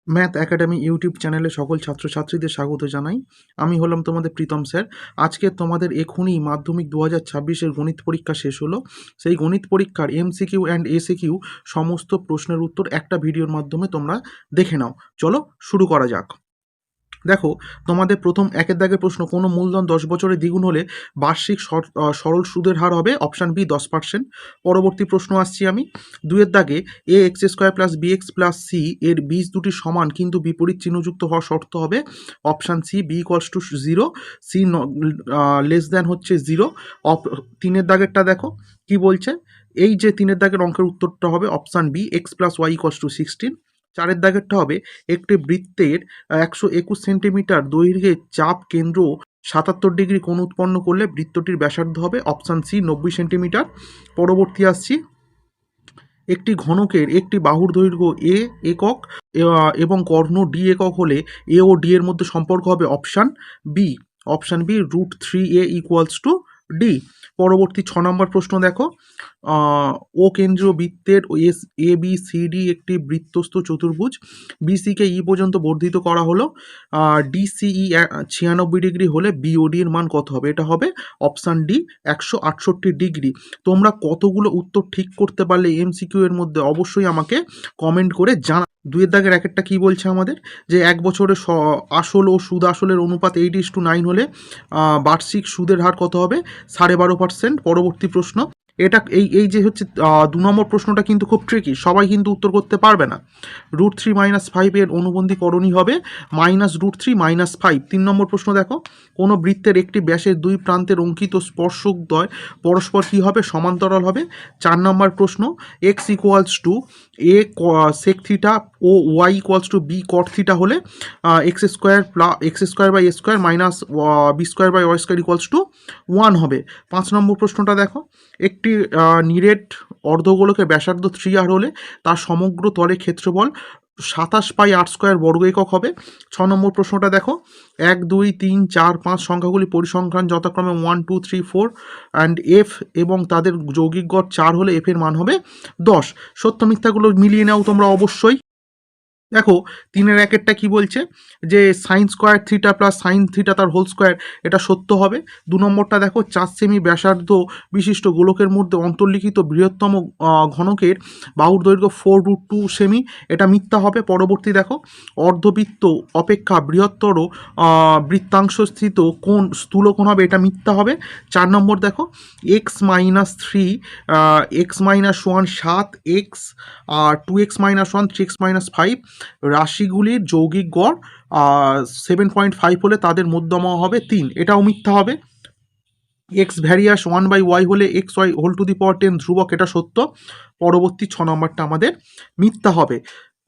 Math academy YouTube চ্যানেলে সকল ছাত্রছাত্রীদের স্বাগত জানাই। আমি হলাম তোমাদের প্রীতম স্যার। আজকে তোমাদের এখনই মাধ্যমিক 2026-এর গণিত পরীক্ষা শেষ হলো। সেই গণিত পরীক্ষার এমসিকিউ অ্যান্ড এসিকিউ সমস্ত প্রশ্নের উত্তর একটা ভিডিওর মাধ্যমে তোমরা দেখে নাও। চলো শুরু করা যাক। দেখো, তোমাদের প্রথম একের দাগের প্রশ্ন, কোনো মূলধন 10 বছরে দ্বিগুণ হলে বার্ষিক সরল সুদের হার হবে অপশান বি 10%। পরবর্তী প্রশ্ন আসছি আমি। দুইয়ের দাগে a x square plus b x plus c এর বীজ দুটি সমান কিন্তু বিপরীত চিহ্নযুক্ত হওয়ার শর্ত হবে option C B equals to 0, C less than হচ্ছে 0। তিনের দাগেরটা দেখো কি বলছে। এই যে তিনের দাগের অঙ্কের উত্তরটা হবে option B x plus Y equals to 16। চারের দাগেরটা হবে একটি বৃত্তের 121 সেন্টিমিটার দৈর্ঘ্যে চাপ কেন্দ্র 77 ডিগ্রি কোণ উৎপন্ন করলে বৃত্তটির ব্যাসার্ধ হবে অপশান সি 90 সেন্টিমিটার। পরবর্তী আসছি। একটি ঘনকের একটি বাহুর দৈর্ঘ্য এ একক এবং কর্ণ ডি একক হলে এ ও ডি এর মধ্যে সম্পর্ক হবে option B √3a equals to D. পরবর্তী 6 নম্বর প্রশ্ন দেখো। ও কেন্দ্রীয় বৃত্তের এস এ বি সি ডি একটি বৃত্তস্থ চতুর্ভুজ। বিসিকে ই পর্যন্ত বর্ধিত করা হলো। ডিসিই 96 ডিগ্রি হলে বিওডি এর মান কত হবে? এটা হবে অপশান ডি 168 ডিগ্রি। তোমরা কতগুলো উত্তর ঠিক করতে পারলে এমসিকিউ এর মধ্যে অবশ্যই আমাকে কমেন্ট করে জানা। দুইয়ের দাগের একটা কি বলছে আমাদের, যে এক বছরে আসল ও সুদ আসলের অনুপাত 8:9 হলে বার্ষিক সুদের হার কত হবে? 12.5%। পরবর্তী প্রশ্ন। এটা এই যে হচ্ছে 2 নম্বর প্রশ্নটা কিন্তু খুব ট্রিকি, সবাই কিন্তু উত্তর করতে পারবে না। √3 - 5 এর অনুবন্ধী করণী হবে -√3 - 5। 3 নম্বর প্রশ্ন দেখো। কোনো বৃত্তের একটি ব্যাসের দুই প্রান্তের অঙ্কিত স্পর্শকদ্বয় পরস্পর কী হবে? সমান্তরাল হবে। 4 নম্বর প্রশ্ন। X equals to a sec theta ও y equals to b cot theta হলে x square by a square minus b square by y square equals to 1 হবে। 5 নম্বর প্রশ্নটা দেখো। একটি নিরেট অর্ধগোলকের ব্যাসার্ধ 3r হলে তার সমগ্র তলে ক্ষেত্রফল 27πr² বর্গ একক হবে। 6 নম্বর প্রশ্নটা দেখো। 1 2 3 4 5 সংখ্যাগুলি পরিসংখ্যান যথাক্রমে 1 2 3 4 অ্যান্ড এফ এবং তাদের যৌগিক গড় 4 হলে এফ এর মান হবে 10। সত্য মিথ্যাগুলো মিলিয়ে নাও তোমরা অবশ্যই। দেখো, 3-এর একেরটা কি বলছে, যে sine square theta plus sine theta তার হোল স্কোয়ার, এটা সত্য হবে। 2 নম্বরটা দেখো, 4 সেমি ব্যাসার্ধ বিশিষ্ট গোলকের মধ্যে অন্তর্লিখিত বৃহত্তম ঘনকের বাহুর দৈর্ঘ্য 4√2 সেমি, এটা মিথ্যা হবে। পরবর্তী দেখো। অর্ধবৃত্ত অপেক্ষা বৃহত্তর বৃত্তাংশস্থিত কোণ স্থূলকোণ হবে, এটা মিথ্যা হবে। 4 নম্বর দেখো। x-3 x-1 7 x আর 2x - 1 3x - 5 রাশিগুলির যৌগিক গড় 7.5 হলে তাদের মধ্যমা হবে 3, এটাও মিথ্যা হবে। এক্স ভ্যারিয়াস 1/y হলে x y whole to the power 10 ধ্রুবক, এটা সত্য। পরবর্তী 6 নম্বরটা আমাদের মিথ্যা হবে।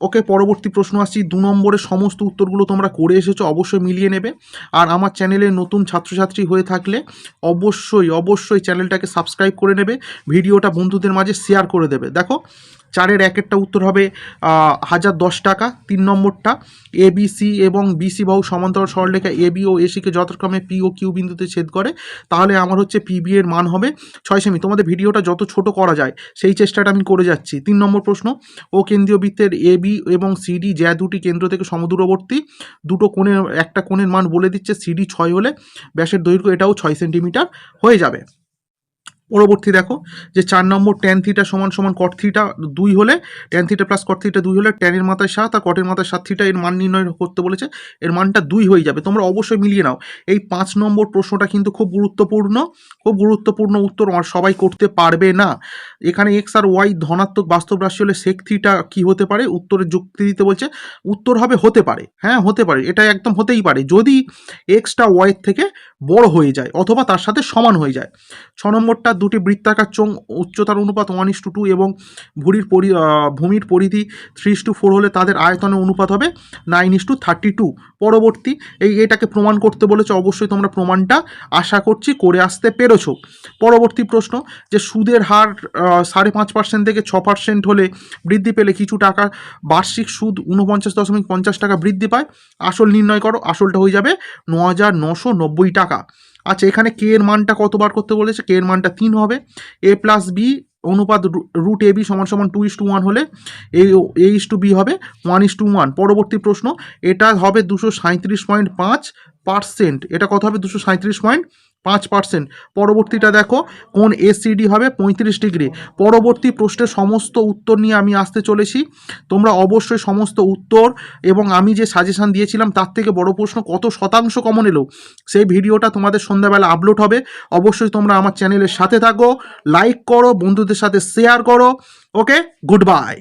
ওকে, পরবর্তী প্রশ্ন আসছি। 2 নম্বরের সমস্ত উত্তরগুলো তোমরা করে এসেছো, অবশ্যই মিলিয়ে নেবে। আর আমার চ্যানেলে নতুন ছাত্রছাত্রী হয়ে থাকলে অবশ্যই চ্যানেলটাকে সাবস্ক্রাইব করে নেবে, ভিডিওটা বন্ধুদের মাঝে শেয়ার করে দেবে। দেখো, 4-এর একেরটা উত্তর হবে 1010 টাকা। 3 নম্বরটা। এ বি সি এবং বিসি বাহু সমান্তরাল সরলরেখা এ বি ও এসিকে যথাক্রমে পি ও কিউ বিন্দুতে ছেদ করে, তাহলে আমার হচ্ছে পিবি এর মান হবে 6 সেমি। তোমাদের ভিডিওটা যত ছোট করা যায় সেই চেষ্টাটা আমি করে যাচ্ছি। 3 নম্বর প্রশ্ন। ও কেন্দ্রীয় বৃত্তের এ বি এবং সিডি যা দুটি কেন্দ্র থেকে সমদূরবর্তী, দুটো কোণের একটা কোণের মান বলে দিচ্ছে, সিডি 6 হলে ব্যাসের দৈর্ঘ্য এটাও 6 সেন্টিমিটার হয়ে যাবে। পরবর্তী দেখো, যে 4 নম্বর ট্যান থিটা সমান সমান কট থিটা 2 হলে, tan theta plus cot theta 2 হলে ট্যানের মাথায় 7 আর কটের মাথায় 7 থিটা এর মান নির্ণয় করতে বলেছে, এর মানটা 2 হয়ে যাবে। তোমরা অবশ্যই মিলিয়ে নাও। এই 5 নম্বর প্রশ্নটা কিন্তু খুব গুরুত্বপূর্ণ উত্তর আর সবাই করতে পারবে না। এখানে এক্স আর ওয়াই ধনাত্মক বাস্তব রাশি হলে সেক থিটা কি হতে পারে? উত্তরের যুক্তি দিতে বলছে, উত্তর হবে হতে পারে। হ্যাঁ, হতে পারে, এটা একদম হতেই পারে যদি এক্সটা ওয়াইয়ের থেকে বড় হয়ে যায় অথবা তার সাথে সমান হয়ে যায়। 6 নম্বরটা। দুটি বৃত্তাকার চোঙ উচ্চতার অনুপাত 1:2 এবং ভূমির পরিধি 3:4 হলে তাদের আয়তনের অনুপাত হবে 9:32। পরবর্তী। এটাকে প্রমাণ করতে বলেছে, অবশ্যই তোমরা প্রমাণটা আশা করছি করে আসতে পেরেছো। পরবর্তী প্রশ্ন, যে সুদের হার 5.5% থেকে 6% হলে বৃদ্ধি পেলে কিছু টাকা বার্ষিক সুদ 49.50 টাকা বৃদ্ধি পায়। আসল নির্ণয় করো। আসলটা হয়ে যাবে 9,990 টাকা। আচ্ছা, এখানে কে এর মানটা কতবার করতে বলেছে? কে এর মানটা 3 হবে। এ প্লাস বি অনুপাত রুট এ বি সমান সমান 2:1 হলে A/B হবে 1:1। পরবর্তী প্রশ্ন, এটা হবে 237.5%, এটা কত হবে 237.5%। পরবর্তীটা দেখো, কোন এসিডি হবে 35 ডিগ্রি। পরবর্তী প্রশ্নের সমস্ত উত্তর নিয়ে আমি আসতে চলেছি, তোমরা অবশ্যই সমস্ত উত্তর এবং আমি যে সাজেশান দিয়েছিলাম তার থেকে বড় প্রশ্ন কত শতাংশ কমন এলো সেই ভিডিওটা তোমাদের সন্ধ্যাবেলা আপলোড হবে। অবশ্যই তোমরা আমার চ্যানেলের সাথে থাকো, লাইক করো, বন্ধুদের সাথে শেয়ার করো। ওকে, গুড বাই।